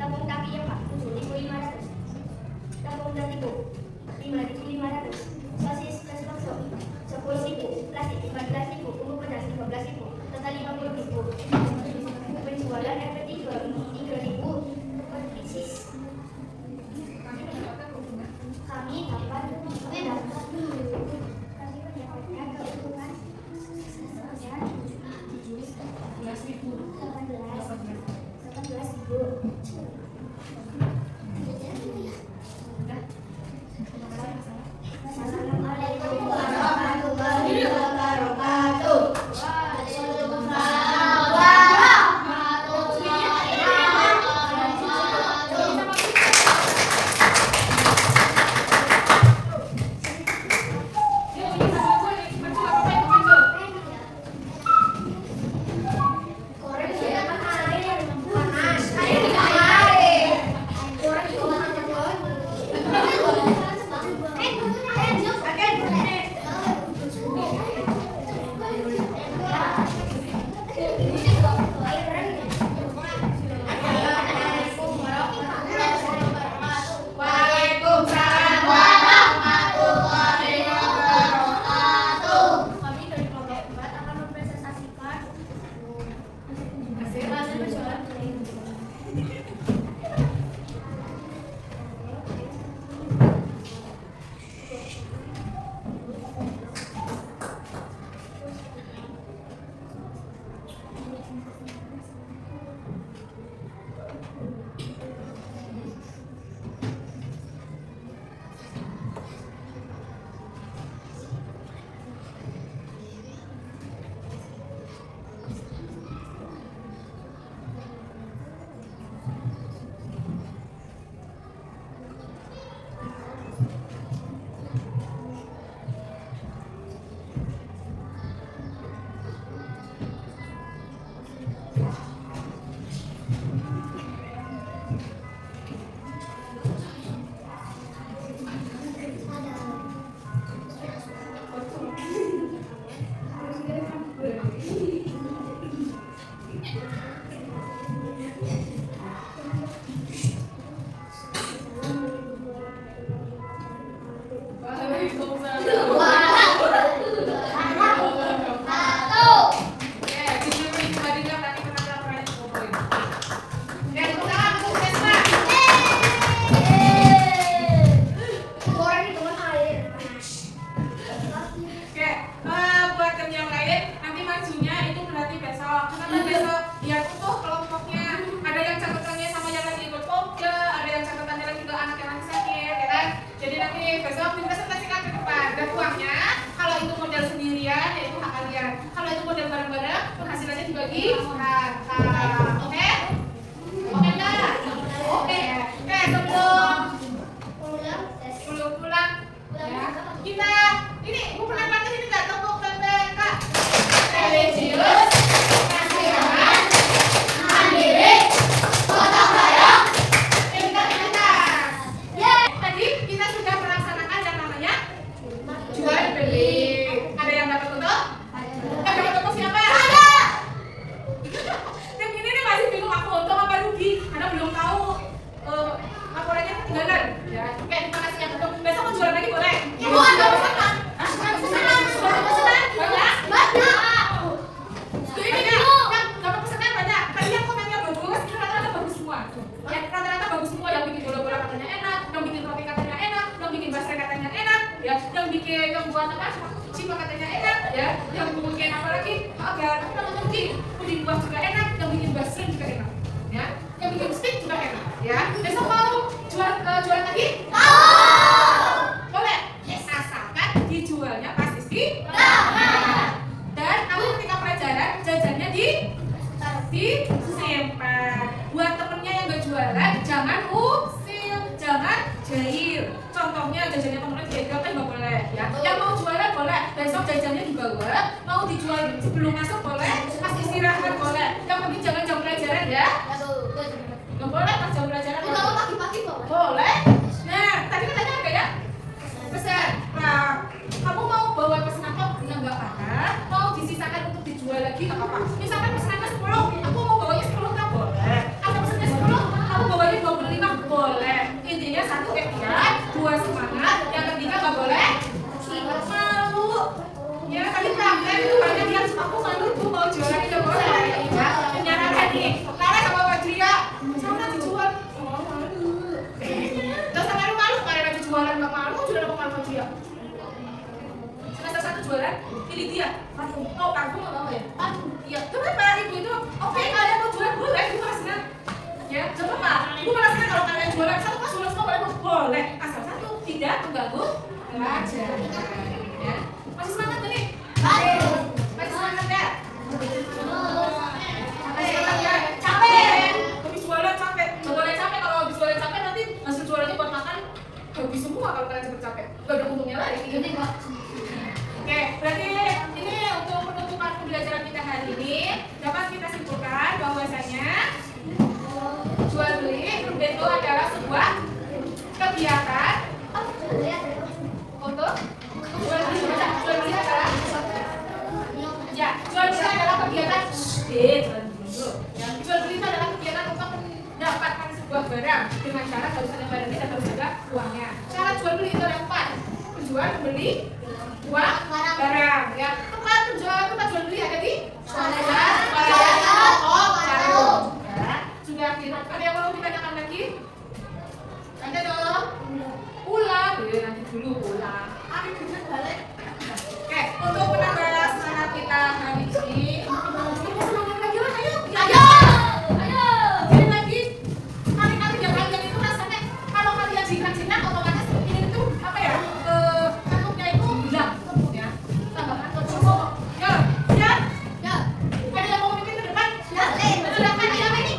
tepung tapioka 7.500, tepung terigu 5.500, sosis plus bakso 10.000, plastik 14.000, bumbu pedas 15.000, total 50.000. Penjualan efek 3.000 per pieces. Kami dapat mendapatkan keuntungan sebesar 18.000. penghasilannya dibagi rata. Oke? Oke enggak? Oke. Sebelum pulang ya, kita ini Bu pernah pakai ini enggak toko PPK? Religius, kasihan, mandiri, gotong royong, integritas. Tadi kita sudah melaksanakan yang namanya jual beli. Ada yang dapat untuk? Yang dapat untuk siapa? Ada. Tim ini nih masih bingung aku untung apa rugi karena belum tahu laporannya ketinggalan. Ya, oke, terima kasih yang untuk. Besok mau jualan lagi boleh? Ibu ada pesanan. Pesanan. Banyak. Ini yang dapat pesanan banyak. Tadi yang komennya bagus, rata-rata bagus semua. Ya, rata-rata bagus semua. Yang bikin bola-bola katanya enak, yang bikin roti katanya enak, yang bikin basreng katanya enak, ya, yang bikin yang buat apa? Cipa katanya enak, ya, yang bikin apa lagi? Agar puding buah juga enak, yang bikin basreng juga enak, ya, yang bikin steak juga enak, ya. Besok mau jualan lagi? Boleh? Asalkan dijualnya pas istiqomah. Dan kamu ketika pelajaran jajannya disimpan. Buat temennya yang gak jualan, jangan usil, jangan jahil. Contohnya jajannya temennya jahil kan gak boleh, ya. Yang mau jualan boleh, besok jajannya dibawa, mau dijual sebelum masuk boleh, pas istirahat boleh. Yang penting jangan jam pelajaran ya. Gak boleh pas jam pelajaran. Boleh. Nah, tadi katanya apa ya? Pesan. Nah, kamu mau bawa pesan apa? Enggak apa-apa. Mau disisakan untuk dijual lagi enggak apa-apa. Misalkan pesanannya 10, aku mau bawanya 10 enggak boleh. Atau pesannya 10, aku bawanya 25 boleh. Intinya satu ikhtiar, dua semangat, yang ketiga enggak boleh malu. Ya, tadi praktek itu banyak yang aku malu tuh mau jualan enggak boleh. Ya, penyarankan nih. Lara sama Wadria, sana dijual. Gak usah malu-malu, kalian lagi jualan gak malu, jualan apa malu dia? Semester 1 jualan, pilih dia parfum. Oh, parfum mau ya? Parfum, iya. Kenapa ibu itu? Oke, kalian mau jualan boleh, ibu malah senang. Ya, gak apa-apa. Ibu malah senang kalau kalian jualan satu pas jualan semua boleh. Asal satu, tidak mengganggu pelajaran. Ya, masih semangat gak nih? Masih semangat ya? Masih semangat ya? Capek! Habis jualan capek. Gak boleh capek, kalau habis jualan capek nanti hasil jualannya buat makan habis semua kalau kalian cepet capek. Gak ada untungnya lagi. Oke, berarti ini untuk penutupan pembelajaran kita hari ini dapat kita simpulkan bahwasanya jual beli itu adalah sebuah kegiatan untuk jual beli adalah ya, jual beli adalah kegiatan jual beli itu adalah kegiatan untuk mendapatkan sebuah barang dengan cara harus ada barangnya dan harus ada uangnya. Cara jual beli itu ada 4: penjual, pembeli, uang, barang. Ya, tempat jual beli ada di pasar, toko, warung. Ya, sudah kita. Ada yang mau ditanyakan lagi? Ada dong. Ulang, nanti dulu ulang. Balik. Oke, untuk menambah semangat kita hari ini, kita semangat lagi lah, ayo. Jadi lagi, tarik-tarik yang panjang itu rasanya kalau kalian jinak-jinak otomatis ini tuh apa ya? Kantuknya itu hilang, ya. Tambahkan kocok. Ya, siap? Ya. Ada yang mau memimpin ke depan? Siap. Silakan, siapa ini?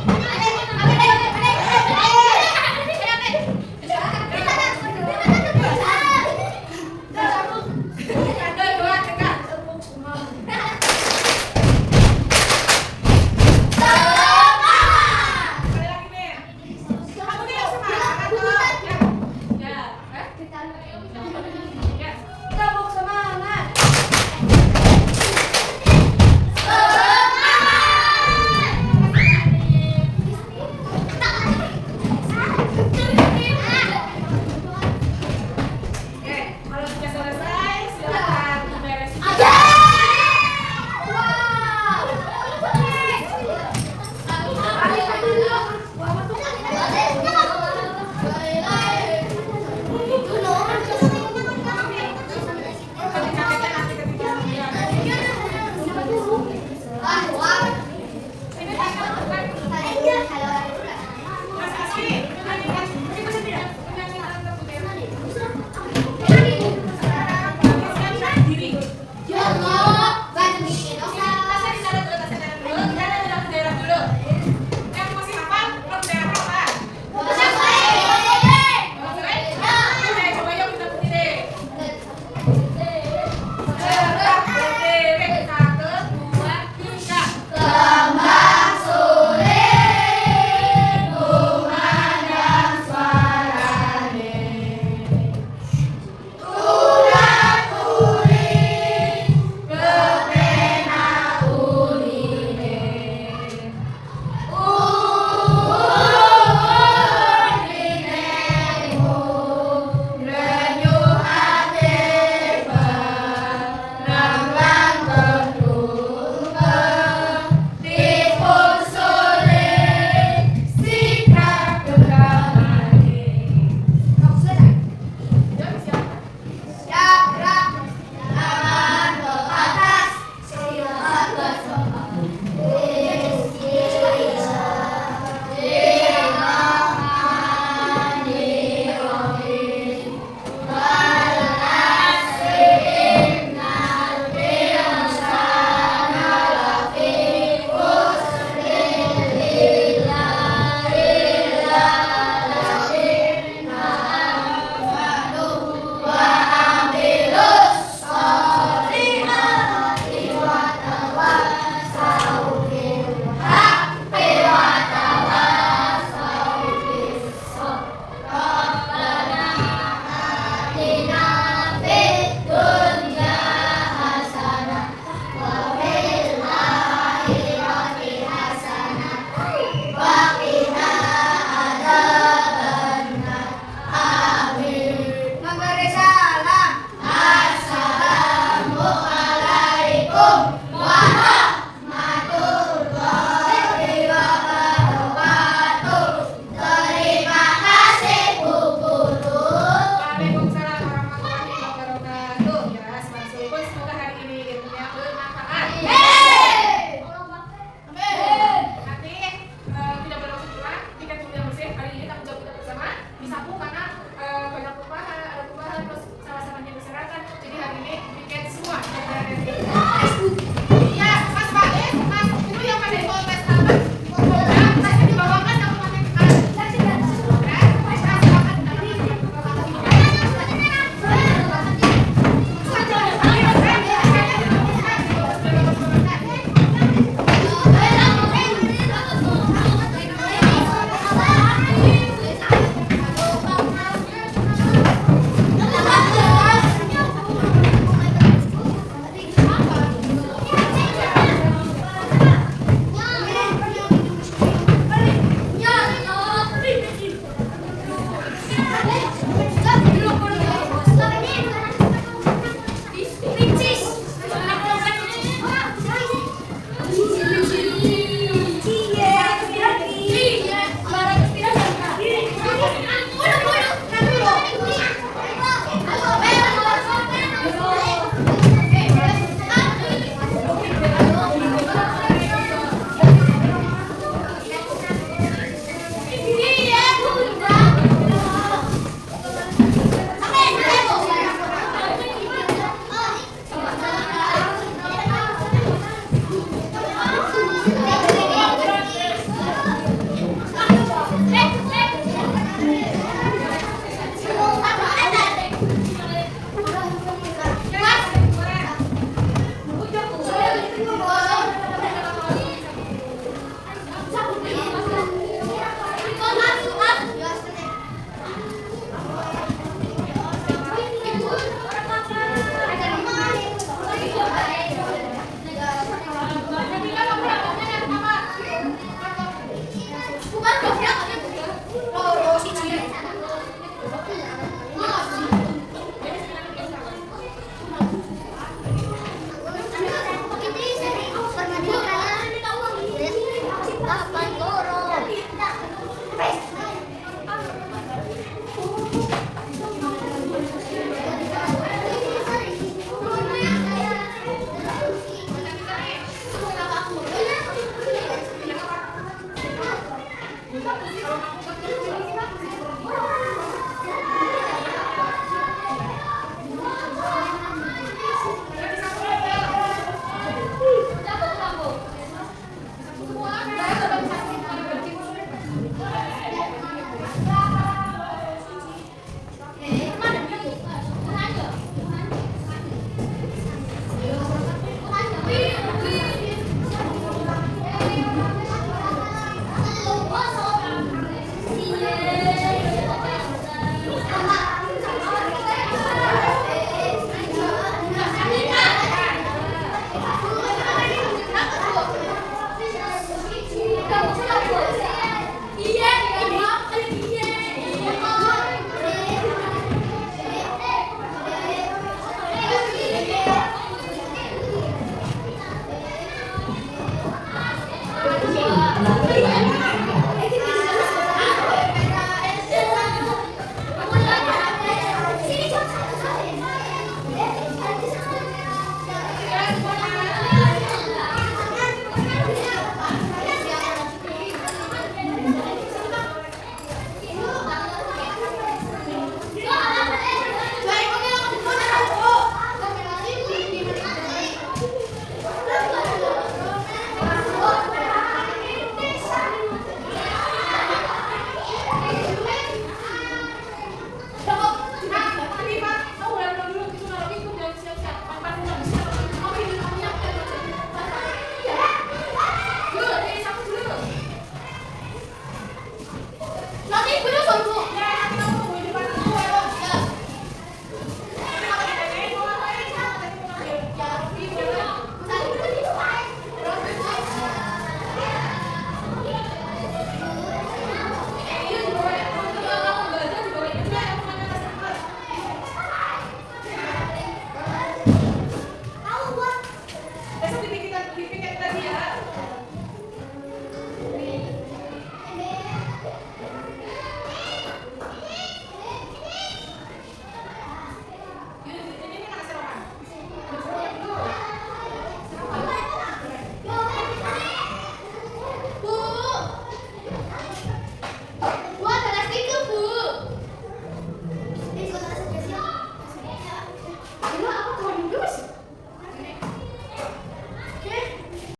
Wah,